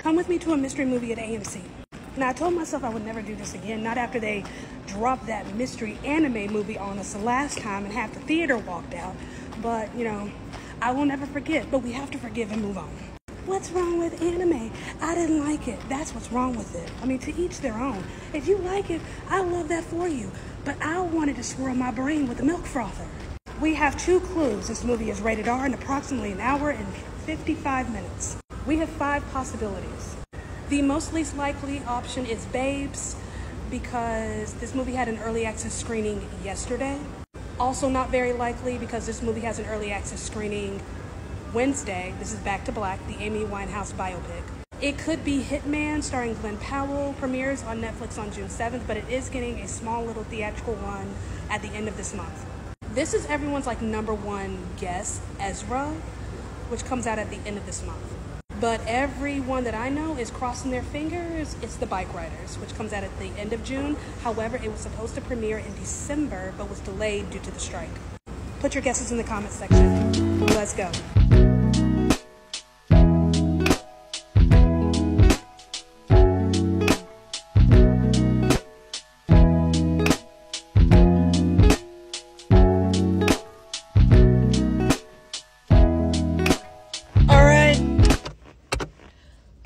come with me to a mystery movie at AMC. Now, I told myself I would never do this again, not after they dropped that mystery anime movie on us the last time and half the theater walked out. But, I will never forget, but we have to forgive and move on. What's wrong with anime? I didn't like it. That's what's wrong with it. I mean, to each their own. If you like it, I love that for you. But I wanted to swirl my brain with the milk frother. We have 2 clues. This movie is rated R in approximately an hour and 55 minutes. We have 5 possibilities. The most least likely option is Babes, because this movie had an early access screening yesterday. Also not very likely because this movie has an early access screening Wednesday. This is Back to Black, the Amy Winehouse biopic. It could be Hitman, starring Glenn Powell, premieres on Netflix on June 7th, but it is getting a small little theatrical run at the end of this month. This is everyone's number one guess, Ezra, which comes out at the end of this month. But everyone that I know is crossing their fingers. It's The Bike Riders, which comes out at the end of June. However, it was supposed to premiere in December, but was delayed due to the strike. Put your guesses in the comments section. Let's go.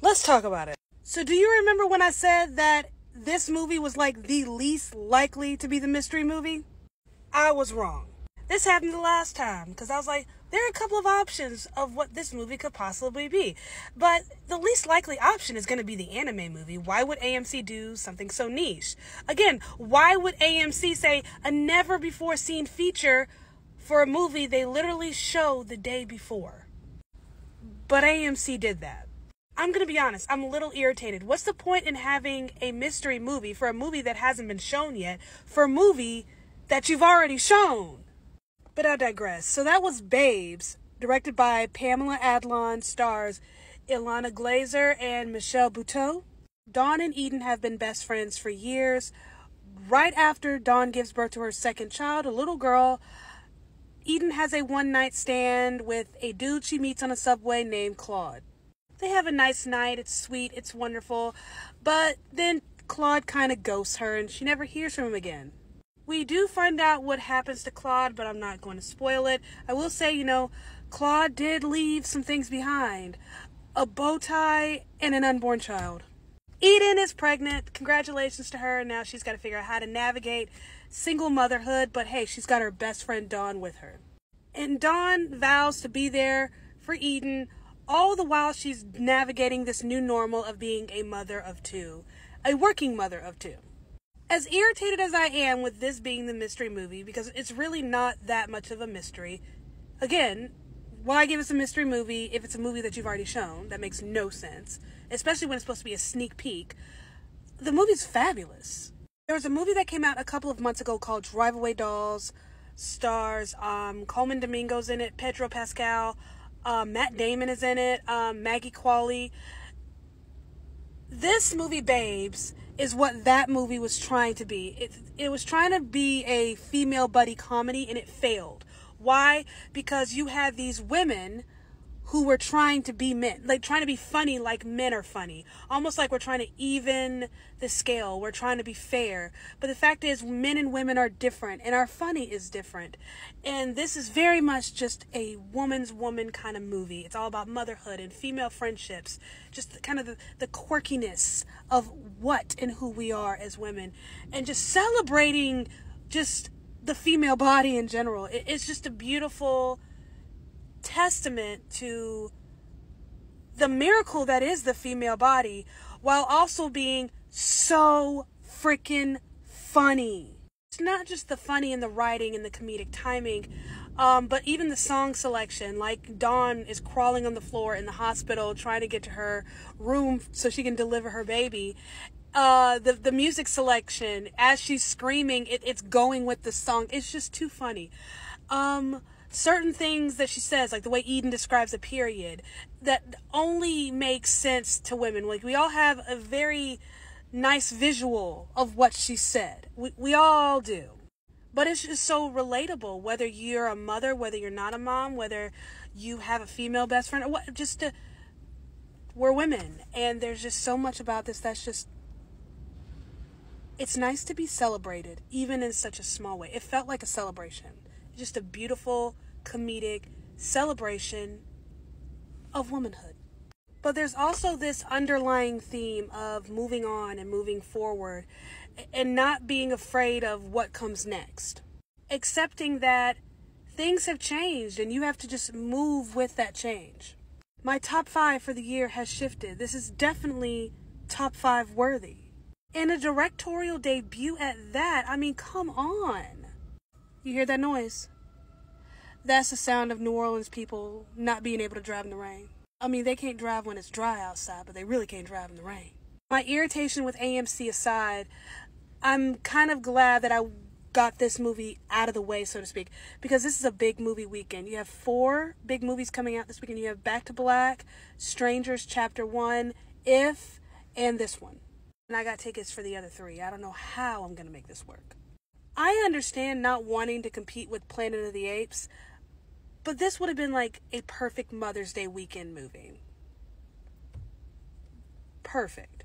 Let's talk about it. So do you remember when I said that this movie was the least likely to be the mystery movie? I was wrong. This happened the last time because I was like, there are a couple of options of what this movie could possibly be. But the least likely option is going to be the anime movie. Why would AMC do something so niche? Again, why would AMC say a never before seen feature for a movie they literally showed the day before? But AMC did that. I'm going to be honest, I'm a little irritated. What's the point in having a mystery movie for a movie that hasn't been shown yet, for a movie that you've already shown? But I digress. So that was Babes, directed by Pamela Adlon, stars Ilana Glazer and Michelle Buteau. Dawn and Eden have been best friends for years. Right after Dawn gives birth to her second child, a little girl, Eden has a one-night stand with a dude she meets on a subway named Claude. They have a nice night, it's sweet, it's wonderful, but then Claude kind of ghosts her and she never hears from him again. We do find out what happens to Claude, but I'm not going to spoil it. I will say, Claude did leave some things behind. A bow tie and an unborn child. Eden is pregnant. Congratulations to her. Now she's got to figure out how to navigate single motherhood, but hey, she's got her best friend Dawn with her. And Dawn vows to be there for Eden all the while she's navigating this new normal of being a mother of 2, a working mother of 2. As irritated as I am with this being the mystery movie, because it's really not that much of a mystery, again, why give us a mystery movie if it's a movie that you've already shown? That makes no sense, especially when it's supposed to be a sneak peek. The movie's fabulous. There was a movie that came out a couple of months ago called Drive Away Dolls, stars Coleman Domingo's in it, Pedro Pascal, Matt Damon is in it, Maggie Qualley. This movie, Babes, is what that movie was trying to be. It was trying to be a female buddy comedy, and it failed. Why? Because you had these women who were trying to be men, trying to be funny like men are funny. Almost like we're trying to even the scale. We're trying to be fair. But the fact is, men and women are different, and our funny is different. And this is very much just a woman's woman kind of movie. It's all about motherhood and female friendships. Just the quirkiness of what and who we are as women. And just celebrating just the female body in general. It's just a beautiful testament to the miracle that is the female body, while also being so freaking funny. It's not just the funny in the writing and the comedic timing, but even the song selection. Like Dawn is crawling on the floor in the hospital trying to get to her room so she can deliver her baby. The music selection as she's screaming, it's going with the song. It's just too funny. Certain things that she says, like the way Eden describes a period, that only makes sense to women. We all have a very nice visual of what she said. We all do. But it's just so relatable, whether you're a mother, whether you're not a mom, whether you have a female best friend, or what, just to we're women. And there's just so much about this that's just, it's nice to be celebrated, even in such a small way. It felt like a celebration. Just a beautiful, comedic celebration of womanhood. But there's also this underlying theme of moving on and moving forward and not being afraid of what comes next. Accepting that things have changed and you have to just move with that change. My top 5 for the year has shifted. This is definitely top 5 worthy. And a directorial debut at that. I mean, come on. You hear that noise? That's the sound of New Orleans people not being able to drive in the rain. I mean, they can't drive when it's dry outside, but they really can't drive in the rain. My irritation with AMC aside, I'm kind of glad that I got this movie out of the way, so to speak, because this is a big movie weekend. You have 4 big movies coming out this weekend. You have Back to Black, Strangers Chapter 1, If, and this one. And I got tickets for the other 3. I don't know how I'm going to make this work. I understand not wanting to compete with Planet of the Apes, but this would have been like a perfect Mother's Day weekend movie. Perfect.